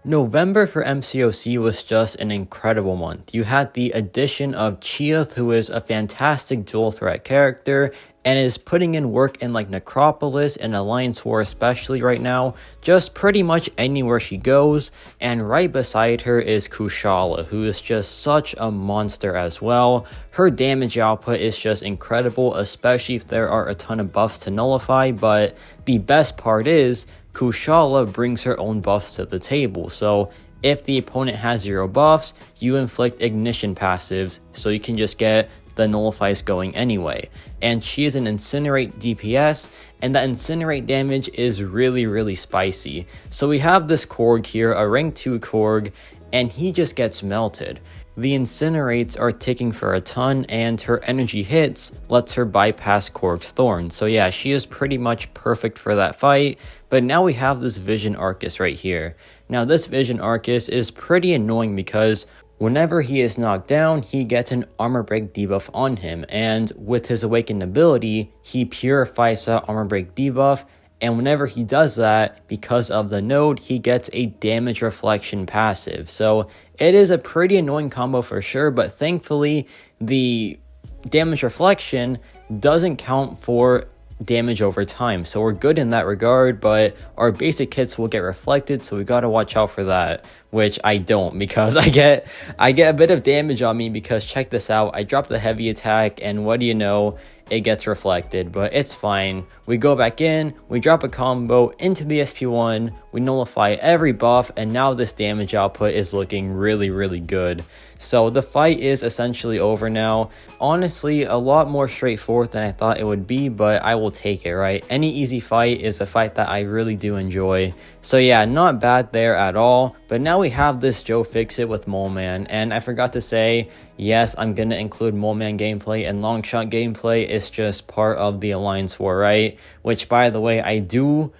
November for Mcoc was just an incredible month. You had the addition of Chiath, who is a fantastic dual threat character and is putting in work in like Necropolis and Alliance War especially right now, just pretty much anywhere she goes. And right beside her is KUSHALA, who is just such a monster as well. Her damage output is just incredible, especially if there are a ton of buffs to nullify, but the best part is KUSHALA brings her own buffs to the table. So if the opponent has 0 buffs, you inflict ignition passives, so you can just get the nullifies going anyway. And she is an incinerate DPS, and that incinerate damage is really spicy. So we have this Korg here, a rank 2 Korg, and he just gets melted. The incinerates are ticking for a ton, and her energy hits lets her bypass Korg's Thorn. So yeah, she is pretty much perfect for that fight. But now we have this Vision Arcus right here. Now this Vision Arcus is pretty annoying because whenever he is knocked down, he gets an armor break debuff on him, and with his awakened ability, he purifies that armor break debuff, and whenever he does that, because of the node, he gets a damage reflection passive. So it is a pretty annoying combo for sure, but thankfully the damage reflection doesn't count for damage over time, so we're good in that regard. But our basic hits will get reflected, so we gotta watch out for that, which I don't, because I get a bit of damage on me, because check this out, I drop the heavy attack and what do you know, it gets reflected, but it's fine. We go back in, we drop a combo into the SP1, we nullify every buff, and now this damage output is looking really good. So the fight is essentially over now. Honestly, a lot more straightforward than I thought it would be, but I will take it, right? Any easy fight is a fight that I really do enjoy. So yeah, not bad there at all. But now we have this Joe Fixit with Moleman, and I forgot to say, yes, I'm gonna include Moleman gameplay and Longshot gameplay. It's just part of the Alliance War, right? Which, by the way, I do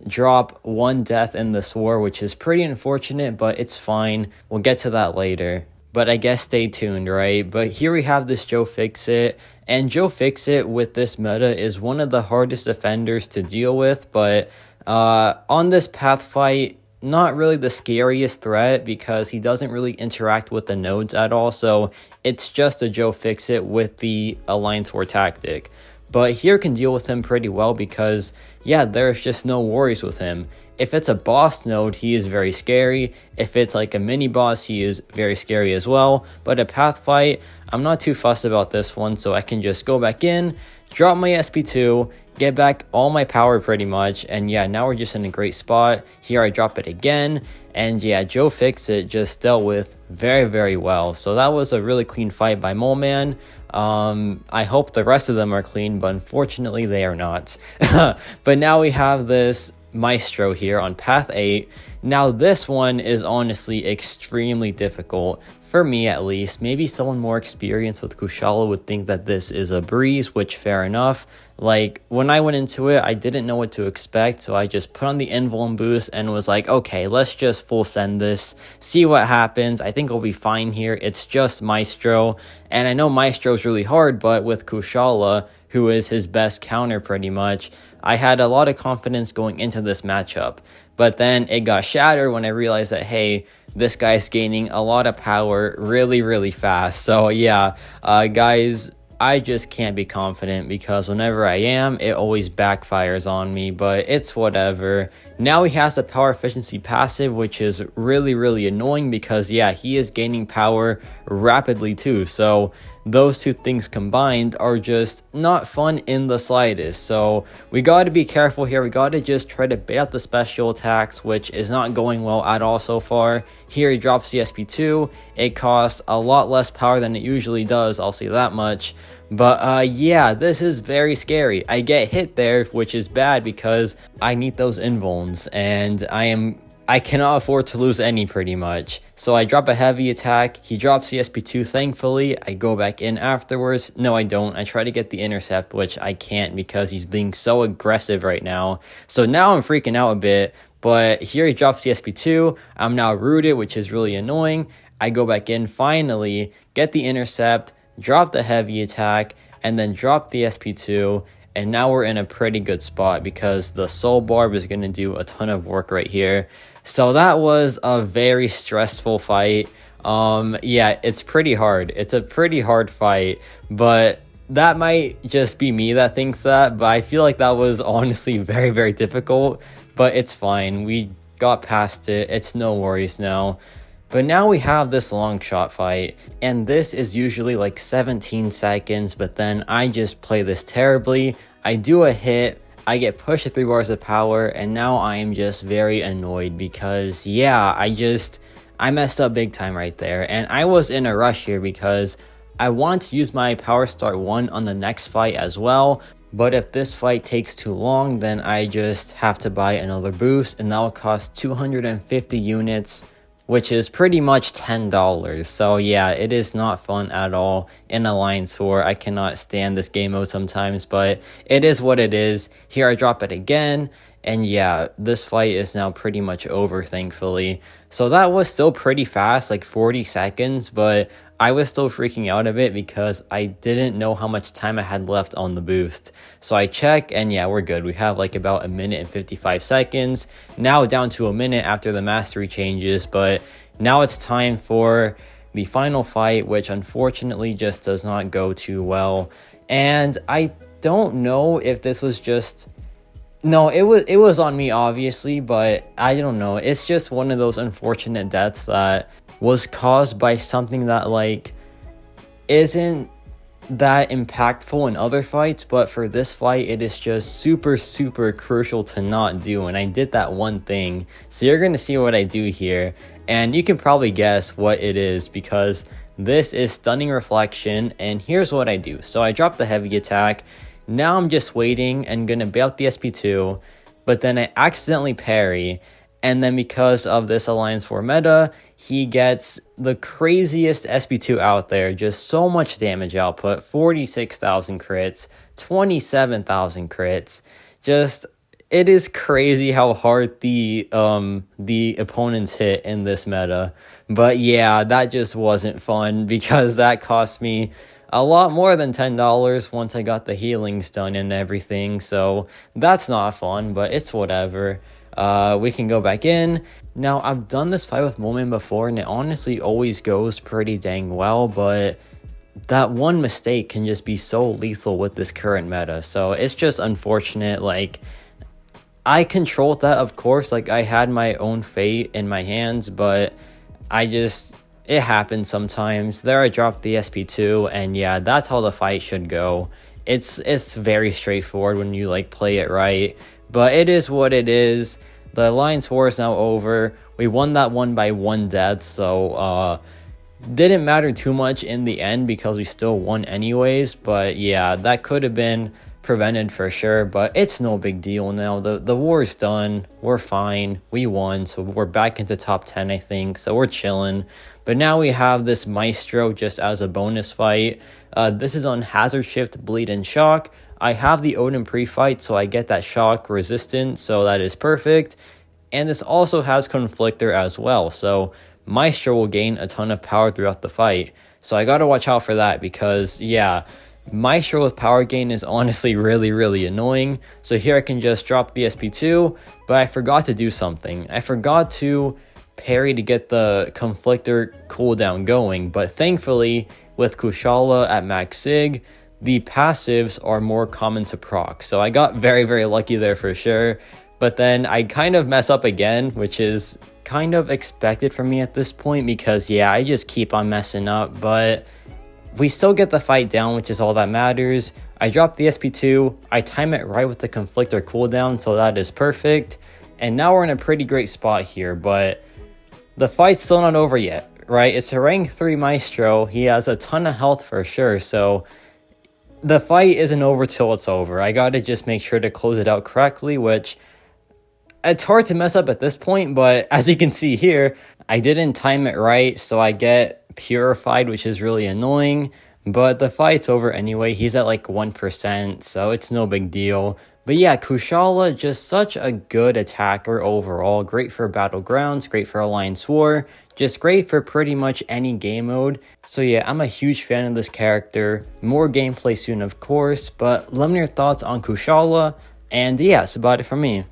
drop 1 death in this war, which is pretty unfortunate, but it's fine. We'll get to that later. But I guess stay tuned, right? But here we have this Joe Fixit, and Joe Fixit with this meta is one of the hardest defenders to deal with, but on this path fight, not really the scariest threat because he doesn't really interact with the nodes at all, so it's just a Joe Fixit with the Alliance War tactic. But here can deal with him pretty well because, yeah, there's just no worries with him. If it's a boss node, he is very scary. If it's like a mini boss, he is very scary as well. But a path fight, I'm not too fussed about this one, so I can just go back in, drop my SP2, get back all my power pretty much, and yeah, now we're just in a great spot. Here I drop it again, and yeah, Joe Fixit just dealt with very well. So that was a really clean fight by Moleman. I hope the rest of them are clean, but unfortunately they are not. But now we have this Maestro here on path 8. Now this one is honestly extremely difficult, for me at least. Maybe someone more experienced with KUSHALA would think that this is a breeze, which fair enough. Like, when I went into it, I didn't know what to expect, so I just put on the invuln boost and was like, okay, let's just full send this, see what happens. I think I'll be fine here. It's just Maestro, and I know Maestro's really hard, but with KUSHALA, who is his best counter pretty much, I had a lot of confidence going into this matchup. But then it got shattered when I realized that, hey, this guy's gaining a lot of power really fast. So yeah, guys, I just can't be confident because whenever I am, it always backfires on me, but it's whatever. Now he has a power efficiency passive, which is really annoying because, yeah, he is gaining power rapidly too. So those two things combined are just not fun in the slightest. So we got to be careful here. We got to just try to bait out the special attacks, which is not going well at all so far. Here he drops the SP2. It costs a lot less power than it usually does, I'll say that much. But yeah, this is very scary. I get hit there, which is bad because I need those invulns, and I cannot afford to lose any pretty much. So I drop a heavy attack, he drops the SP2 thankfully, I go back in afterwards. No, I don't. I try to get the intercept, which I can't because he's being so aggressive right now. So now I'm freaking out a bit, but here he drops the SP2. I'm now rooted, which is really annoying. I go back in finally, get the intercept, drop the heavy attack, and then drop the SP2. and now we're in a pretty good spot because the soul barb is going to do a ton of work right here. So that was a very stressful fight. Yeah, it's pretty hard. It's a pretty hard fight, but that might just be me that thinks that, but I feel like that was honestly very, very difficult, but it's fine. We got past it. It's no worries now. But now we have this long shot fight, and this is usually like 17 seconds, but then I just play this terribly. I do a hit, I get pushed to 3 bars of power, and now I am just very annoyed because, yeah, I messed up big time right there. And I was in a rush here because I want to use my power start 1 on the next fight as well. But if this fight takes too long, then I just have to buy another boost, and that will cost 250 units, which is pretty much $10. So yeah, it is not fun at all in Alliance War. I cannot stand this game mode sometimes, but it is what it is. Here I drop it again, and yeah, this fight is now pretty much over, thankfully. So that was still pretty fast, like 40 seconds, but I was still freaking out a bit because I didn't know how much time I had left on the boost. So I check, and yeah, we're good. We have like about 1 minute and 55 seconds. Now down to 1 minute after the mastery changes, but now it's time for the final fight, which unfortunately just does not go too well. And I don't know if this was just... No, it was on me, obviously, but I don't know. It's just one of those unfortunate deaths that was caused by something that, like, isn't that impactful in other fights, but for this fight, it is just super, super crucial to not do, and I did that one thing. So you're going to see what I do here, and you can probably guess what it is, because this is Stunning Reflection, and here's what I do. So I drop the heavy attack. Now I'm just waiting and gonna bail out the SP2, but then I accidentally parry, and then because of this Alliance 4 meta, he gets the craziest SP2 out there, just so much damage output, 46,000 crits, 27,000 crits, just, it is crazy how hard the opponents hit in this meta. But yeah, that just wasn't fun because that cost me a lot more than $10 once I got the healings done and everything, so that's not fun, but it's whatever. We can go back in. Now, I've done this fight with Moment before, and it honestly always goes pretty dang well, but that one mistake can just be so lethal with this current meta, so it's just unfortunate. Like, I controlled that, of course, like, I had my own fate in my hands, but it happens sometimes. There I dropped the SP2, and yeah, that's how the fight should go. It's very straightforward when you like play it right, but it is what it is. The Alliance War is now over. We won that one by 1 death, so didn't matter too much in the end because we still won anyways. But yeah, that could have been prevented for sure, but it's no big deal now. The war is done. We're fine. We won, so we're back into top 10, I think, so we're chilling. But now we have this Maestro just as a bonus fight. This is on Hazard Shift, Bleed, and Shock. I have the Odin pre-fight, so I get that shock resistant, so that is perfect. And this also has Conflictor as well, so Maestro will gain a ton of power throughout the fight. So I gotta watch out for that because, yeah, Maestro with power gain is honestly really, really annoying. So here I can just drop the SP2, but I forgot to do something. I forgot to parry to get the Conflictor cooldown going, but thankfully with Kushala at max sig, the passives are more common to proc. So I got very, very lucky there for sure. But then I kind of mess up again, which is kind of expected from me at this point because, yeah, I just keep on messing up. But we still get the fight down, which is all that matters. I drop the SP2. I time it right with the Conflictor cooldown, so that is perfect. And now we're in a pretty great spot here, but the fight's still not over yet, right? It's a rank 3 Maestro. He has a ton of health for sure, so the fight isn't over till it's over. I gotta just make sure to close it out correctly, which it's hard to mess up at this point, but as you can see here, I didn't time it right, so I get purified, which is really annoying, but the fight's over anyway. He's at like 1%, so it's no big deal. But yeah, Kushala, just such a good attacker overall. Great for Battlegrounds, great for Alliance War, just great for pretty much any game mode. So yeah, I'm a huge fan of this character. More gameplay soon, of course, but let me know your thoughts on Kushala. And yeah, that's about it from me.